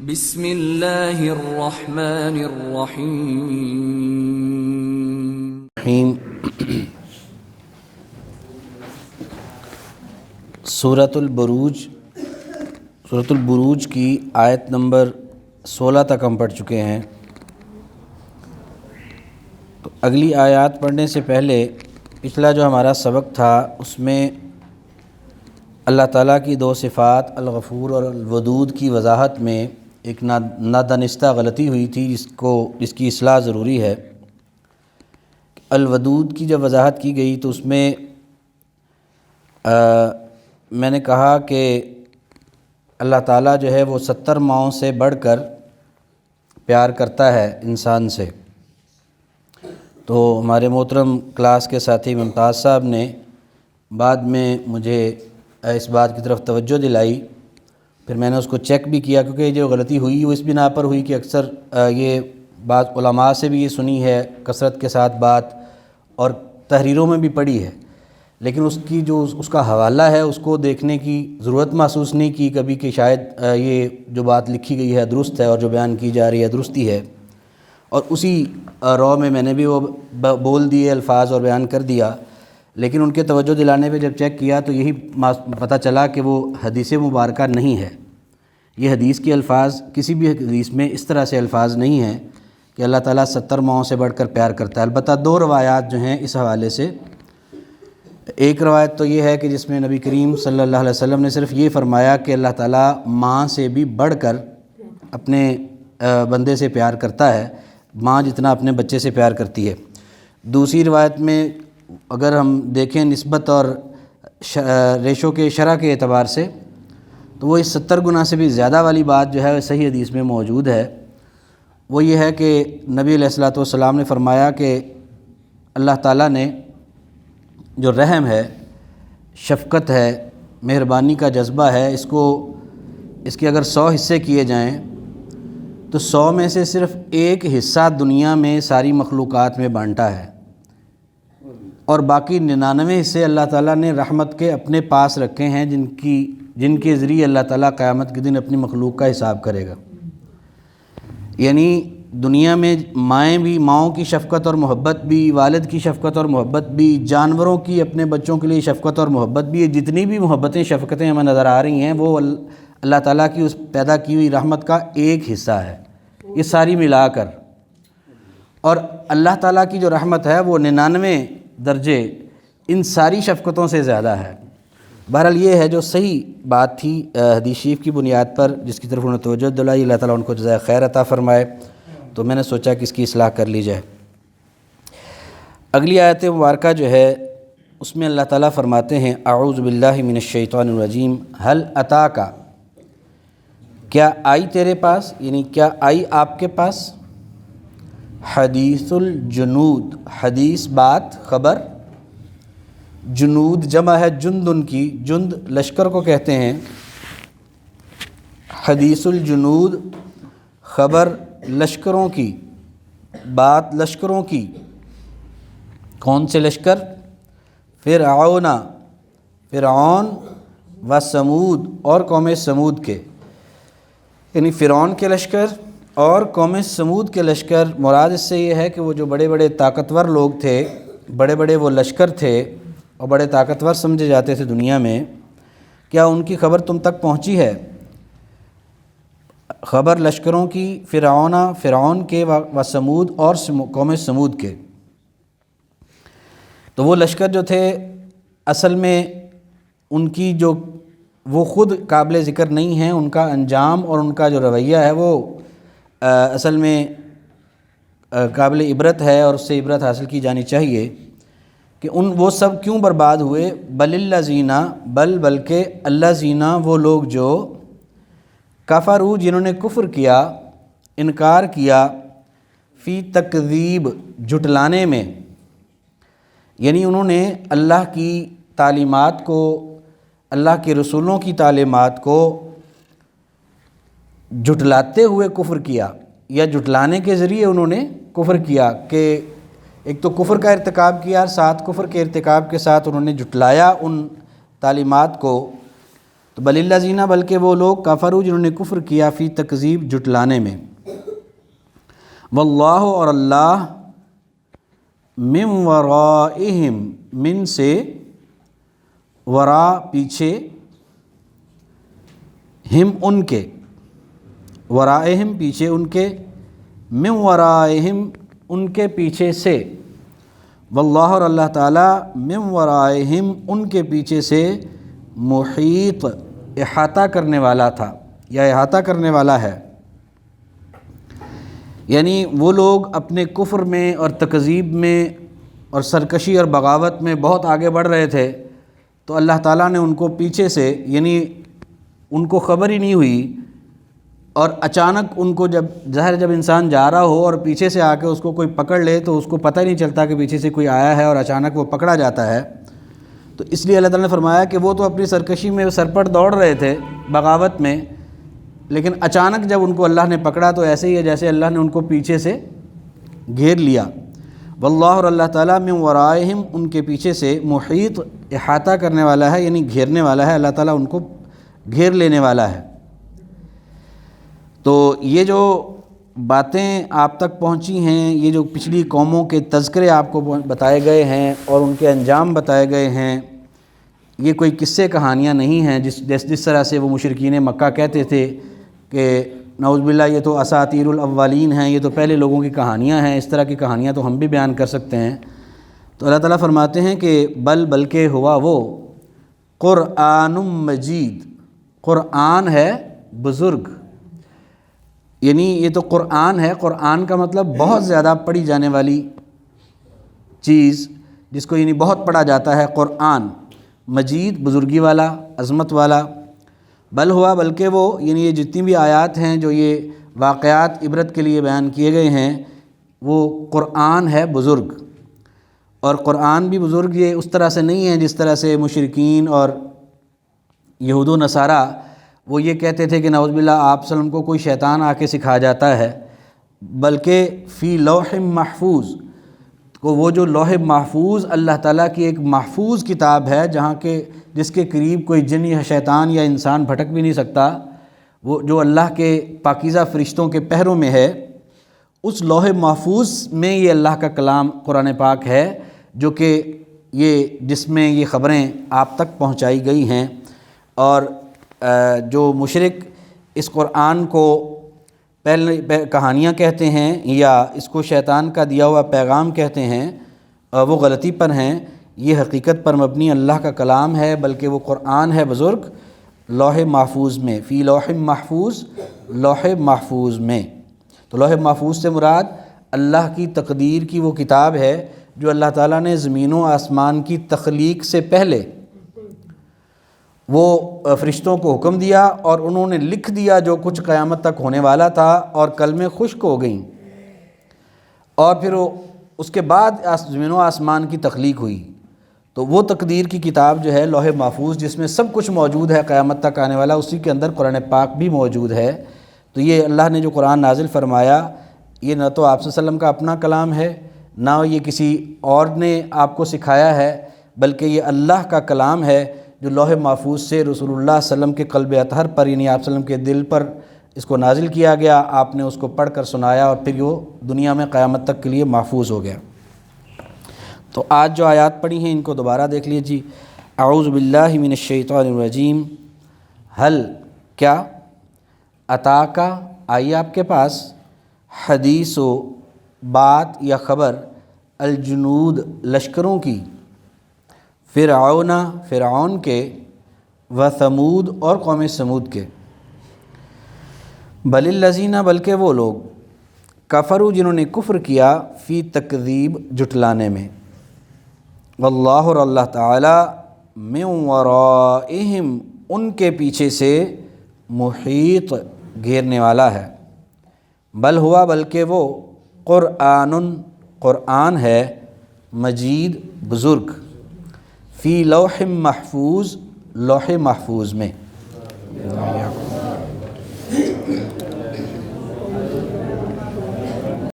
بسم اللہ الرحمن الرحیم۔ سورۃ البروج کی آیت نمبر 16 تک ہم پڑھ چکے ہیں۔ تو اگلی آیات پڑھنے سے پہلے پچھلا جو ہمارا سبق تھا اس میں اللہ تعالیٰ کی دو صفات الغفور اور الودود کی وضاحت میں ایک نادانستہ غلطی ہوئی تھی جس کی اصلاح ضروری ہے۔ الودود کی جب وضاحت کی گئی تو اس میں میں نے کہا کہ اللہ تعالیٰ جو ہے وہ 70 ماؤں سے بڑھ کر پیار کرتا ہے انسان سے۔ تو ہمارے محترم کلاس کے ساتھی ممتاز صاحب نے بعد میں مجھے اس بات کی طرف توجہ دلائی، پھر میں نے اس کو چیک بھی کیا، کیونکہ یہ جو غلطی ہوئی وہ اس بنا پر ہوئی کہ اکثر یہ بات علماء سے بھی یہ سنی ہے کثرت کے ساتھ بات، اور تحریروں میں بھی پڑھی ہے، لیکن اس کی جو اس کا حوالہ ہے اس کو دیکھنے کی ضرورت محسوس نہیں کی کبھی کہ شاید یہ جو بات لکھی گئی ہے درست ہے اور جو بیان کی جا رہی ہے درستی ہے، اور اسی رو میں میں نے بھی وہ بول دیے الفاظ اور بیان کر دیا۔ لیکن ان کے توجہ دلانے پہ جب چیک کیا تو یہی پتہ چلا کہ وہ حدیث مبارکہ نہیں ہے۔ یہ حدیث کے الفاظ کسی بھی حدیث میں اس طرح سے الفاظ نہیں ہیں کہ اللہ تعالیٰ 70 ماؤں سے بڑھ کر پیار کرتا ہے۔ البتہ 2 روایات جو ہیں اس حوالے سے، ایک روایت تو یہ ہے کہ جس میں نبی کریم صلی اللہ علیہ وسلم نے صرف یہ فرمایا کہ اللہ تعالیٰ ماں سے بھی بڑھ کر اپنے بندے سے پیار کرتا ہے، ماں جتنا اپنے بچے سے پیار کرتی ہے۔ دوسری روایت میں اگر ہم دیکھیں نسبت اور ریشو کے شرح کے اعتبار سے تو وہ اس 70 گنا سے بھی زیادہ والی بات جو ہے صحیح حدیث میں موجود ہے۔ وہ یہ ہے کہ نبی علیہ الصلوۃ والسلام نے فرمایا کہ اللہ تعالیٰ نے جو رحم ہے، شفقت ہے، مہربانی کا جذبہ ہے، اس کے اگر 100 حصے کیے جائیں تو 100 میں سے صرف ایک حصہ دنیا میں ساری مخلوقات میں بانٹا ہے، اور باقی 99 حصے اللہ تعالیٰ نے رحمت کے اپنے پاس رکھے ہیں جن کے ذریعے اللہ تعالیٰ قیامت کے دن اپنی مخلوق کا حساب کرے گا۔ یعنی دنیا میں ماؤں کی شفقت اور محبت بھی، والد کی شفقت اور محبت بھی، جانوروں کی اپنے بچوں کے لیے شفقت اور محبت بھی، جتنی بھی محبتیں شفقتیں ہمیں نظر آ رہی ہیں وہ اللہ تعالیٰ کی اس پیدا کی ہوئی رحمت کا ایک حصہ ہے، یہ ساری ملا کر۔ اور اللہ تعالیٰ کی جو رحمت ہے وہ 99 درجے ان ساری شفقتوں سے زیادہ ہے۔ بہرحال یہ ہے جو صحیح بات تھی حدیث شریف کی بنیاد پر، جس کی طرف انہوں نے توجہ دلائی، اللہ تعالیٰ ان کو جزائے خیر عطا فرمائے، تو میں نے سوچا کہ اس کی اصلاح کر لی جائے۔ اگلی آیت مبارکہ جو ہے اس میں اللہ تعالیٰ فرماتے ہیں اعوذ باللہ من الشیطان الرجیم هل اتاک، کیا آئی تیرے پاس، یعنی کیا آئی آپ کے پاس، حدیث الجنود، حدیث بات خبر، جنود جمع ہے جندن کی، جند لشکر کو کہتے ہیں، حدیث الجنود خبر لشکروں کی، بات لشکروں کی، کون سے لشکر، فرعون و سمود اور قوم سمود کے، یعنی فرعون کے لشکر اور قوم سمود کے لشکر۔ مراد اس سے یہ ہے کہ وہ جو بڑے بڑے طاقتور لوگ تھے، بڑے بڑے وہ لشکر تھے اور بڑے طاقتور سمجھے جاتے تھے دنیا میں، کیا ان کی خبر تم تک پہنچی ہے؟ خبر لشکروں کی، فرعون کے و سمود اور قوم سمود کے۔ تو وہ لشکر جو تھے اصل میں ان کی جو وہ خود قابل ذکر نہیں ہیں، ان کا انجام اور ان کا جو رویہ ہے وہ اصل میں قابل عبرت ہے، اور اس سے عبرت حاصل کی جانی چاہیے کہ وہ سب کیوں برباد ہوئے۔ بلکہ الذین، وہ لوگ جو کفروا، جنہوں نے کفر کیا، انکار کیا، فی تکذیب، جھٹلانے میں، یعنی انہوں نے اللہ کی تعلیمات کو، اللہ کے رسولوں کی تعلیمات کو جھٹلاتے ہوئے کفر کیا، یا جھٹلانے کے ذریعے انہوں نے کفر کیا، کہ ایک تو کفر کا ارتکاب کیا، ساتھ کفر کے ارتکاب کے ساتھ انہوں نے جھٹلایا ان تعلیمات کو، تو بل الذین بلکہ وہ لوگ کفروا جنہوں نے کفر کیا فی تکذیب جھٹلانے میں، واللہ اور اللہ من ورائہم من سے ورا پیچھے، ہم ان کے، ورائہم پیچھے ان کے، من ورائہم ان کے پیچھے سے، واللہ اور اللہ تعالیٰ من ورائہم ان کے پیچھے سے محیط احاطہ کرنے والا تھا یا احاطہ کرنے والا ہے۔ یعنی وہ لوگ اپنے کفر میں اور تکذیب میں اور سرکشی اور بغاوت میں بہت آگے بڑھ رہے تھے، تو اللہ تعالیٰ نے ان کو پیچھے سے، یعنی ان کو خبر ہی نہیں ہوئی، اور اچانک ان کو جب انسان جا رہا ہو اور پیچھے سے آ کے اس کو کوئی پکڑ لے تو اس کو پتہ ہی نہیں چلتا کہ پیچھے سے کوئی آیا ہے، اور اچانک وہ پکڑا جاتا ہے۔ تو اس لیے اللہ تعالیٰ نے فرمایا کہ وہ تو اپنی سرکشی میں سرپٹ دوڑ رہے تھے بغاوت میں، لیکن اچانک جب ان کو اللہ نے پکڑا تو ایسے ہی ہے جیسے اللہ نے ان کو پیچھے سے گھیر لیا۔ واللہ اور اللہ تعالیٰ من ورائہم ان کے پیچھے سے محیط احاطہ کرنے والا ہے، یعنی گھیرنے والا ہے، اللہ تعالیٰ ان کو گھیر لینے والا ہے۔ تو یہ جو باتیں آپ تک پہنچی ہیں، یہ جو پچھلی قوموں کے تذکرے آپ کو بتائے گئے ہیں اور ان کے انجام بتائے گئے ہیں، یہ کوئی قصے کہانیاں نہیں ہیں جس طرح سے وہ مشرکین مکہ کہتے تھے کہ نعوذ باللہ یہ تو اساطیر الاولین ہیں، یہ تو پہلے لوگوں کی کہانیاں ہیں، اس طرح کی کہانیاں تو ہم بھی بیان کر سکتے ہیں۔ تو اللہ تعالیٰ فرماتے ہیں کہ بلکہ ہوا وہ قرآن مجید، قرآن ہے بزرگ، یعنی یہ تو قرآن ہے، قرآن کا مطلب بہت زیادہ پڑھی جانے والی چیز، جس کو یعنی بہت پڑھا جاتا ہے، قرآن مجید بزرگی والا، عظمت والا۔ بل ہوا بلکہ وہ، یعنی یہ جتنی بھی آیات ہیں جو یہ واقعات عبرت کے لیے بیان کیے گئے ہیں، وہ قرآن ہے بزرگ۔ اور قرآن بھی بزرگ یہ اس طرح سے نہیں ہے جس طرح سے مشرکین اور یہود و نصارہ وہ یہ کہتے تھے کہ نعوذ باللہ آپ صلی اللہ علیہ وسلم کو کوئی شیطان آ کے سکھا جاتا ہے، بلکہ فی لوح محفوظ، کو وہ جو لوح محفوظ اللہ تعالیٰ کی ایک محفوظ کتاب ہے، جس کے قریب کوئی جن یا شیطان یا انسان بھٹک بھی نہیں سکتا، وہ جو اللہ کے پاکیزہ فرشتوں کے پہروں میں ہے، اس لوح محفوظ میں یہ اللہ کا کلام قرآن پاک ہے، جو کہ جس میں یہ خبریں آپ تک پہنچائی گئی ہیں۔ اور جو مشرک اس قرآن کو پہلے کہانیاں کہتے ہیں یا اس کو شیطان کا دیا ہوا پیغام کہتے ہیں، وہ غلطی پر ہیں۔ یہ حقیقت پر مبنی اللہ کا کلام ہے، بلکہ وہ قرآن ہے بزرگ، لوح محفوظ میں، فی لوح محفوظ، لوح محفوظ میں۔ تو لوح محفوظ سے مراد اللہ کی تقدیر کی وہ کتاب ہے جو اللہ تعالیٰ نے زمین و آسمان کی تخلیق سے پہلے وہ فرشتوں کو حکم دیا اور انہوں نے لکھ دیا جو کچھ قیامت تک ہونے والا تھا، اور کلمیں خشک ہو گئیں، اور پھر اس کے بعد زمین و آسمان کی تخلیق ہوئی۔ تو وہ تقدیر کی کتاب جو ہے لوح محفوظ، جس میں سب کچھ موجود ہے قیامت تک آنے والا، اسی کے اندر قرآن پاک بھی موجود ہے۔ تو یہ اللہ نے جو قرآن نازل فرمایا، یہ نہ تو آپ صلی اللہ علیہ وسلم کا اپنا کلام ہے، نہ یہ کسی اور نے آپ کو سکھایا ہے، بلکہ یہ اللہ کا کلام ہے جو لوح محفوظ سے رسول اللہ صلی اللہ علیہ وسلم کے قلب اطہر پر، یعنی آپ صلی اللہ علیہ وسلم کے دل پر اس کو نازل کیا گیا، آپ نے اس کو پڑھ کر سنایا، اور پھر وہ دنیا میں قیامت تک کے لیے محفوظ ہو گیا۔ تو آج جو آیات پڑھی ہیں ان کو دوبارہ دیکھ لیجیے۔ اعوذ باللہ من الشیطان الرجیم، حل کیا، اتاکا آئی آپ کے پاس، حدیث و بات یا خبر، الجنود لشکروں کی، فرعون کے، و ثمود اور قوم سمود کے، بل الذین بلکہ وہ لوگ، کفروا جنہوں نے کفر کیا، فی تکذیب جھٹلانے میں، واللہ اور اللہ تعالی، من ورائہم ان کے پیچھے سے، محیط گھیرنے والا ہے، بل ہوا بلکہ وہ قرآن ہے، مجید بزرگ، فی لوح محفوظ لوح محفوظ میں۔